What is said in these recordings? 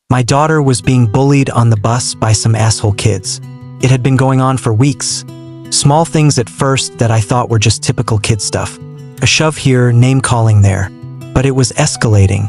My daughter was being bullied on the bus by some asshole kids. It had been going on for weeks. Small things at first that I thought were just typical kid stuff. A shove here, name-calling there. But it was escalating,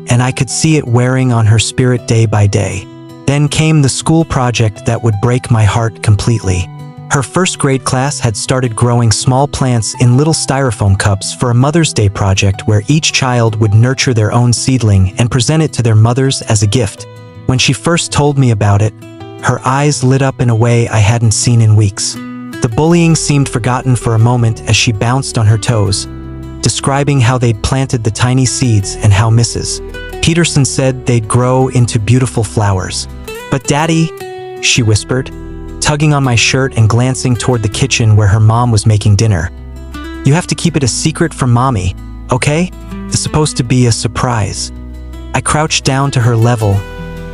and I could see it wearing on her spirit day by day. Then came the school project that would break my heart completely. Her first grade class had started growing small plants in little styrofoam cups for a Mother's Day project where each child would nurture their own seedling and present it to their mothers as a gift. When she first told me about it, her eyes lit up in a way I hadn't seen in weeks. The bullying seemed forgotten for a moment as she bounced on her toes, describing how they'd planted the tiny seeds and how Mrs. Peterson said they'd grow into beautiful flowers. "But Daddy," she whispered, tugging on my shirt and glancing toward the kitchen where her mom was making dinner. "You have to keep it a secret from Mommy, okay? It's supposed to be a surprise." I crouched down to her level,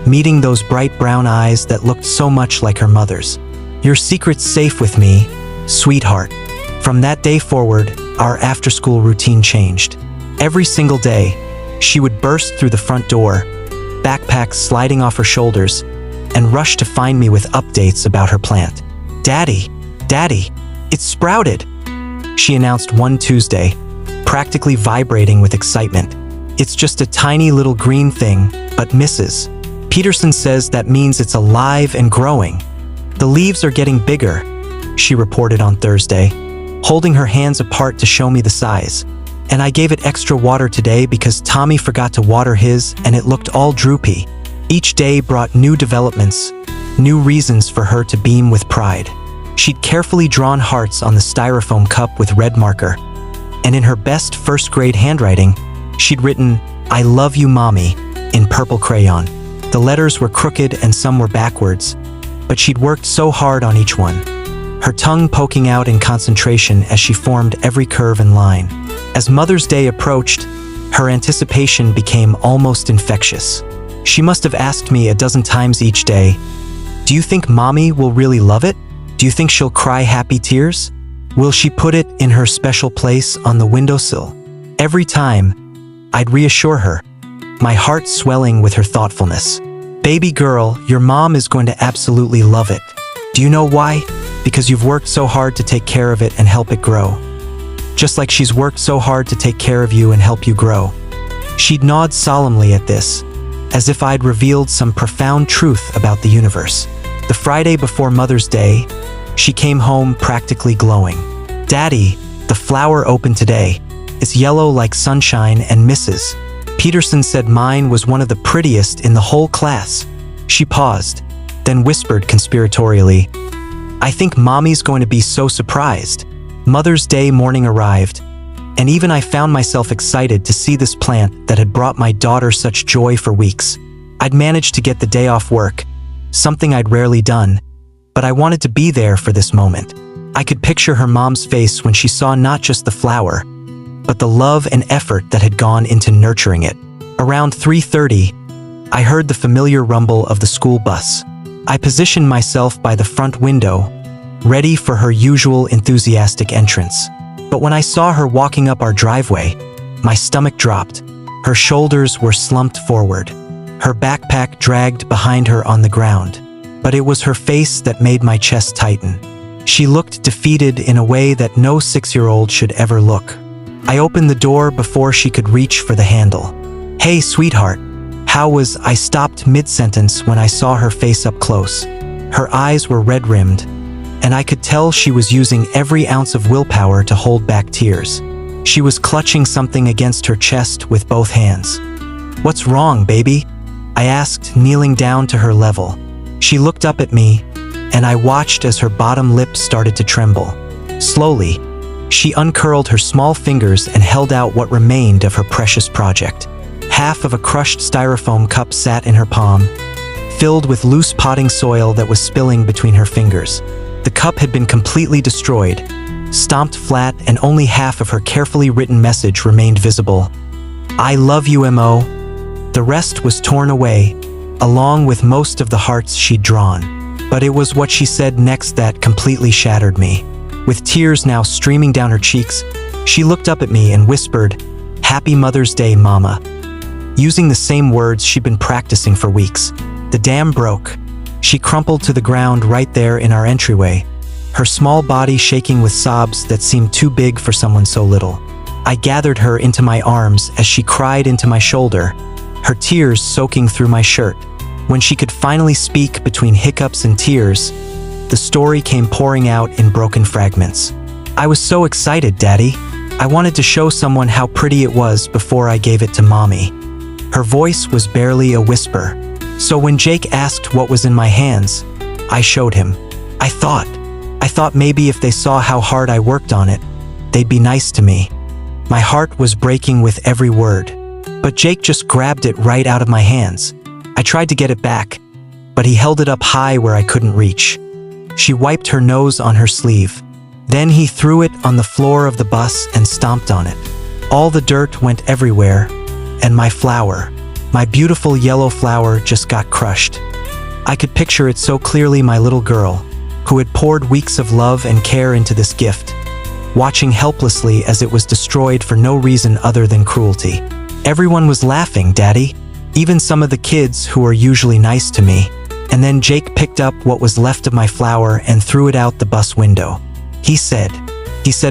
meeting those bright brown eyes that looked so much like her mother's. "Your secret's safe with me, sweetheart." From that day forward, our after-school routine changed. Every single day, she would burst through the front door, backpack sliding off her shoulders, and rush to find me with updates about her plant. Daddy, it's sprouted," she announced one Tuesday, practically vibrating with excitement. "It's just a tiny little green thing, but Mrs. Peterson says that means it's alive and growing. The leaves are getting bigger," she reported on Thursday, holding her hands apart to show me the size. "And I gave it extra water today because Tommy forgot to water his and it looked all droopy." Each day brought new developments, new reasons for her to beam with pride. She'd carefully drawn hearts on the styrofoam cup with red marker, and in her best first-grade handwriting, she'd written, "I love you, Mommy," in purple crayon. The letters were crooked and some were backwards, but she'd worked so hard on each one, her tongue poking out in concentration as she formed every curve and line. As Mother's Day approached, her anticipation became almost infectious. She must have asked me a dozen times each day, "Do you think Mommy will really love it? Do you think she'll cry happy tears? Will she put it in her special place on the windowsill?" Every time, I'd reassure her, my heart swelling with her thoughtfulness. "Baby girl, your mom is going to absolutely love it. Do you know why? Because you've worked so hard to take care of it and help it grow. Just like she's worked so hard to take care of you and help you grow." She'd nod solemnly at this, as if I'd revealed some profound truth about the universe. The Friday before Mother's Day, she came home practically glowing. "Daddy, the flower opened today. It's yellow like sunshine and Mrs. Peterson said mine was one of the prettiest in the whole class." She paused, then whispered conspiratorially, "I think Mommy's going to be so surprised." Mother's Day morning arrived, and even I found myself excited to see this plant that had brought my daughter such joy for weeks. I'd managed to get the day off work, something I'd rarely done, but I wanted to be there for this moment. I could picture her mom's face when she saw not just the flower, but the love and effort that had gone into nurturing it. Around 3:30, I heard the familiar rumble of the school bus. I positioned myself by the front window, ready for her usual enthusiastic entrance. But when I saw her walking up our driveway, my stomach dropped. Her shoulders were slumped forward, her backpack dragged behind her on the ground. But it was her face that made my chest tighten. She looked defeated in a way that no 6-year-old should ever look. I opened the door before she could reach for the handle. "Hey, sweetheart, how was..." I stopped mid-sentence when I saw her face up close. Her eyes were red-rimmed, and I could tell she was using every ounce of willpower to hold back tears. She was clutching something against her chest with both hands. "What's wrong, baby?" I asked, kneeling down to her level. She looked up at me, and I watched as her bottom lip started to tremble. Slowly, she uncurled her small fingers and held out what remained of her precious project. Half of a crushed styrofoam cup sat in her palm, filled with loose potting soil that was spilling between her fingers. The cup had been completely destroyed, stomped flat, and only half of her carefully written message remained visible. "I love you, M.O." The rest was torn away, along with most of the hearts she'd drawn. But it was what she said next that completely shattered me. With tears now streaming down her cheeks, she looked up at me and whispered, "Happy Mother's Day, Mama. using the same words she'd been practicing for weeks. The dam broke. She crumpled to the ground right there in our entryway, her small body shaking with sobs that seemed too big for someone so little. I gathered her into my arms as she cried into my shoulder, her tears soaking through my shirt. When she could finally speak between hiccups and tears, the story came pouring out in broken fragments. I was so excited, Daddy. I wanted to show someone how pretty it was before I gave it to Mommy. Her voice was barely a whisper. So when Jake asked what was in my hands, I showed him. I thought maybe if they saw how hard I worked on it, they'd be nice to me. My heart was breaking with every word, but Jake just grabbed it right out of my hands. I tried to get it back, but he held it up high where I couldn't reach. She wiped her nose on her sleeve. Then he threw it on the floor of the bus and stomped on it. All the dirt went everywhere, and my flower, my beautiful yellow flower, just got crushed. I could picture it so clearly, my little girl, who had poured weeks of love and care into this gift, watching helplessly as it was destroyed for no reason other than cruelty. Everyone was laughing, Daddy, even some of the kids who are usually nice to me. And then Jake picked up what was left of my flower and threw it out the bus window. He said,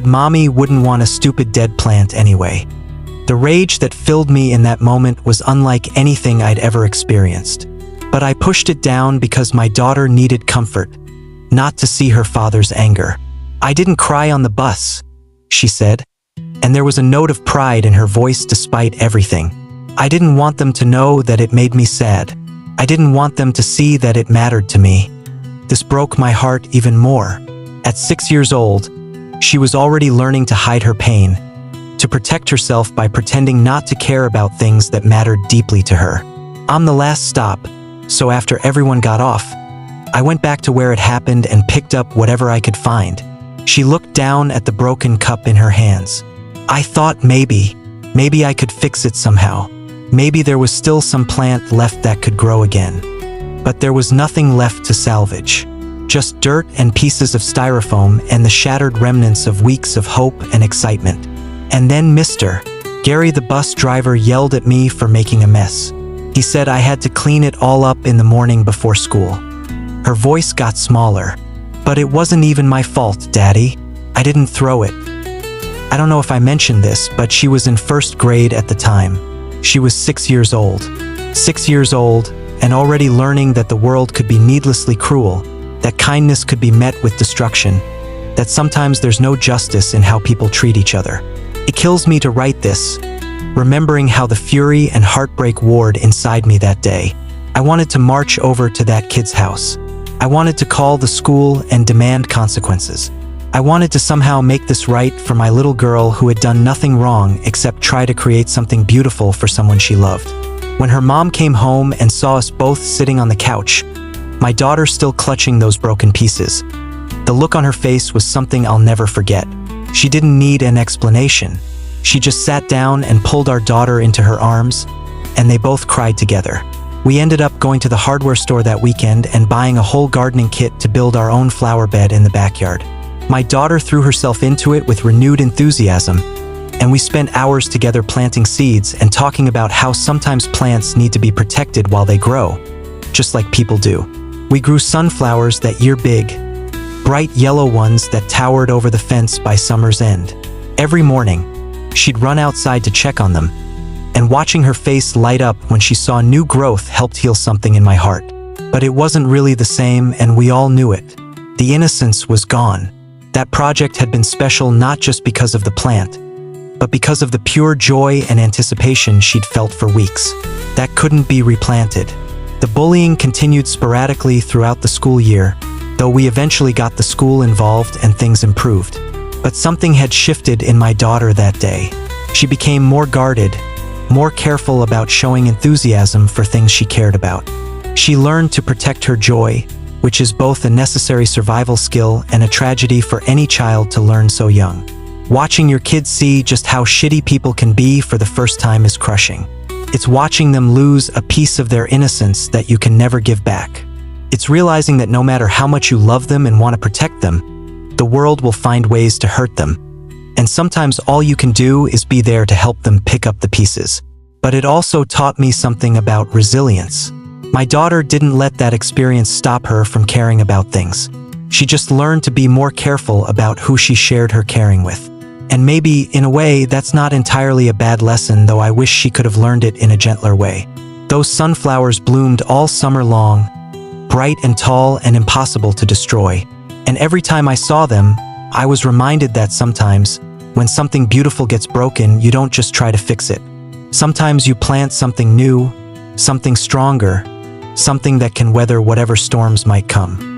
Mommy wouldn't want a stupid dead plant anyway. The rage that filled me in that moment was unlike anything I'd ever experienced. But I pushed it down because my daughter needed comfort, not to see her father's anger. I didn't cry on the bus, she said, and there was a note of pride in her voice despite everything. I didn't want them to know that it made me sad. I didn't want them to see that it mattered to me. This broke my heart even more. At 6 years old, she was already learning to hide her pain, to protect herself by pretending not to care about things that mattered deeply to her. I'm the last stop, so after everyone got off, I went back to where it happened and picked up whatever I could find. She looked down at the broken cup in her hands. I thought maybe I could fix it somehow. Maybe there was still some plant left that could grow again. But there was nothing left to salvage. Just dirt and pieces of styrofoam and the shattered remnants of weeks of hope and excitement. And then Mr. Gary, the bus driver, yelled at me for making a mess. He said I had to clean it all up in the morning before school. Her voice got smaller. But it wasn't even my fault, Daddy. I didn't throw it. I don't know if I mentioned this, but she was in first grade at the time. She was 6 years old. 6 years old, and already learning that the world could be needlessly cruel, that kindness could be met with destruction, that sometimes there's no justice in how people treat each other. It kills me to write this, remembering how the fury and heartbreak warred inside me that day. I wanted to march over to that kid's house. I wanted to call the school and demand consequences. I wanted to somehow make this right for my little girl who had done nothing wrong except try to create something beautiful for someone she loved. When her mom came home and saw us both sitting on the couch, my daughter still clutching those broken pieces, the look on her face was something I'll never forget. She didn't need an explanation. She just sat down and pulled our daughter into her arms, and they both cried together. We ended up going to the hardware store that weekend and buying a whole gardening kit to build our own flower bed in the backyard. My daughter threw herself into it with renewed enthusiasm, and we spent hours together planting seeds and talking about how sometimes plants need to be protected while they grow, just like people do. We grew sunflowers that year, big, bright yellow ones that towered over the fence by summer's end. Every morning, she'd run outside to check on them, and watching her face light up when she saw new growth helped heal something in my heart. But it wasn't really the same, and we all knew it. The innocence was gone. That project had been special not just because of the plant, but because of the pure joy and anticipation she'd felt for weeks. That couldn't be replanted. The bullying continued sporadically throughout the school year, though we eventually got the school involved and things improved. But something had shifted in my daughter that day. She became more guarded, more careful about showing enthusiasm for things she cared about. She learned to protect her joy, which is both a necessary survival skill and a tragedy for any child to learn so young. Watching your kids see just how shitty people can be for the first time is crushing. It's watching them lose a piece of their innocence that you can never give back. It's realizing that no matter how much you love them and want to protect them, the world will find ways to hurt them. And sometimes all you can do is be there to help them pick up the pieces. But but it also taught me something about resilience. My daughter didn't let that experience stop her from caring about things. She just learned to be more careful about who she shared her caring with. And maybe, in a way, that's not entirely a bad lesson, though I wish she could have learned it in a gentler way. Those sunflowers bloomed all summer long, bright and tall and impossible to destroy. And every time I saw them, I was reminded that sometimes, when something beautiful gets broken, you don't just try to fix it. Sometimes you plant something new, something stronger, something that can weather whatever storms might come.